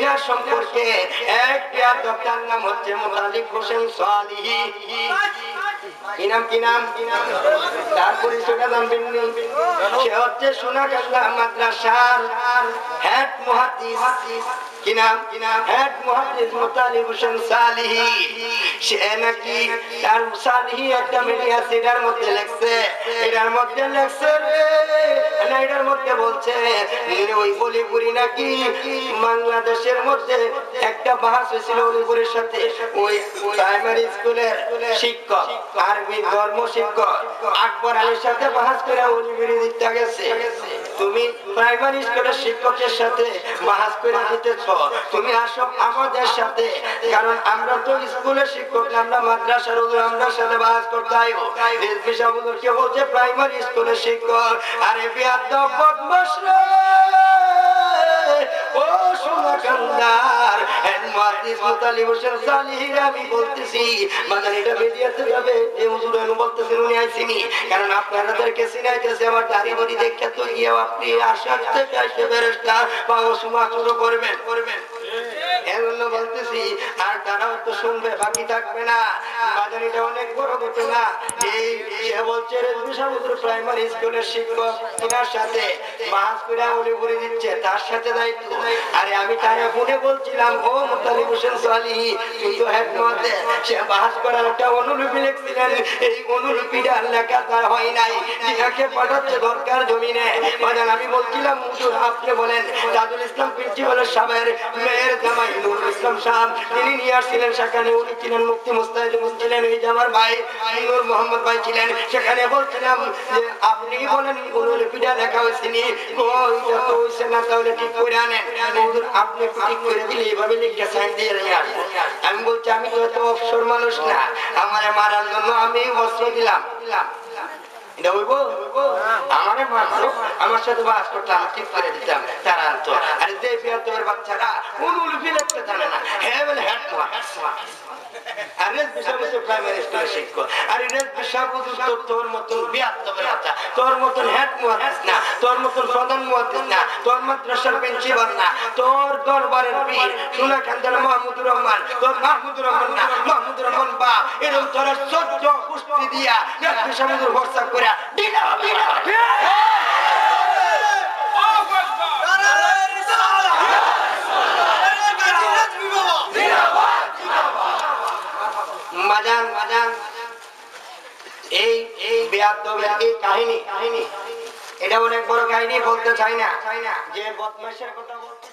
ইতিহাস সম্পর্কে এক বেয়াদব, তার নাম হচ্ছে মুতালিব হোসেন সালিহি। কি নাম? তার পরিচয়টা জানবেন? সে হচ্ছে সোনাকান্দা মাদ্রাসার হেড মুহাদ্দিস। কি নাম? হেড মুহাদ্দিস মুতালিব হোসেন সালিহি। সে নাকি তার সালিহি একটা মিডিয়া সিডার মধ্যে লেখছে, এটার মধ্যে বলছে ওই অলিপুরি নাকি বাংলাদেশের মধ্যে একটা বাহাস হয়েছিল অলিপুরের সাথে। ওই প্রাইমারি স্কুলের শিক্ষক, আরবি ধর্ম শিক্ষক আকবর আলীর সাথে বাহাস করে অলিপুরি দিতে গেছে। তুমি প্রাইমারি স্কুলের শিক্ষকের সাথে বাহাস করে দিতেছ, তুমি আসো আমাদের সাথে, কারণ আমরা তো স্কুলের শিক্ষক, আমরা মাদ্রাসার হুজুর, আমরা সাথে বাহাস করতে আইবো। রেজভি সাহেব হুজুরকে বলছে প্রাইমারি স্কুলের শিক্ষক, আরে বেয়াদব বদমাশ রে, ও সোনাকান্দার হেড মুহাদ্দিস মুতালিব হোসেন সালিহি, আমি বলতেছি মানে এটা মিডিয়াতে যাবে, যে হুজুর আমি বলতেছেন উনি আইছিনি, কারণ আপনাদেরকে চিনাইতেছে আমার দাড়ি বড়ি দেখে, তো গিয়ে আপনি আশার থেকে আসে ফেরেশতা পাওয়া সময় শুরু করবেন এজন্য বলতেছি। আর তারাও তো শুনবে, বাকি থাকবে না। বাজার এটা অনেক বড় ঘটনা। এই সে বলছে রেজভি সাহেব হুজুর প্রাইমারি স্কুলের শিক্ষক, তোমার সাথে বাহাস করে উনি করে দিচ্ছে, তার সাথে দায়িত্ব। আরে আমি তারে ফোনে বলছিলাম, ও মুতালিব হোসেন সালিহি, তুই তো হেড মুহাদ্দিস, সে বাহাস করার একটা অনুলিপি লিখছিলেন, এই অনুলিপিটা লেখা তার হয় নাই, যাকে পাঠাচ্ছে দরকার জমিনে। বাজার আমি বলছিলাম হুজুর আপনি বলেন, তাজুল ইসলাম প্রিন্সিপালের সাহেবের মেয়ের জামাই নুরুল ইসলাম সাহেব, তিনি নিয়ে আসছিলেন, সেখানে উনি ছিলেন মুফতি মুস্তাহিদুল ছিলেন, এই যে আমার ভাই নূর মোহাম্মদ ভাই ছিলেন, সেখানে বলছিলাম যে আপনি বলেন অনুলিপিটা লেখা হয়েছে নি, ওইটা তো হয়েছে না, তাহলে ঠিক করে আনেন। হুজুর আপনি ঠিক করে দিলে এইভাবে লিখে সাইন দিয়ে নিয়ে আসবো। আমি বলছি আমি তো এত অবসর মানুষ না, আমার মারার জন্য আমি অস্ত্র দিলাম, এটা হইব? আমারে মারতো, আমার সাথে বাস করতাম, ঠিক করে দিতাম, তারা আনতো। আরে যে বেয়াদবের বাচ্চারা অনুলিপি লিখতে জানে না, হ্যাঁ বলে হেড মুহাদ্দিস, আর রেজভি সাহেব হচ্ছে প্রাইমারি স্কুলের শিক্ষক। আরে রেজভি সাহেব তোর মতন বেয়াদবের বাচ্চা, তোর মতন হেড মুহাদ্দিস না, তোর মতন প্রধান মুহাদ্দিস না, তোর মাদ্রাসার প্রিন্সিপাল না, তোর দরবারের পীর সোনাকান্দার মাহমুদুর রহমান, তোর মাহমুদুর রহমান না, মাহমুদুর রহমান বা এরকম তোরা 14 কুস্তি দিয়া রেজভি সাহেব হোয়াটসঅ্যাপ করে দিলা। মাজান এই বেয়াদবের এই কাহিনী, এটা অনেক বড় কাহিনী, বলতে চাই না, যে বদমাশের কথা বলতে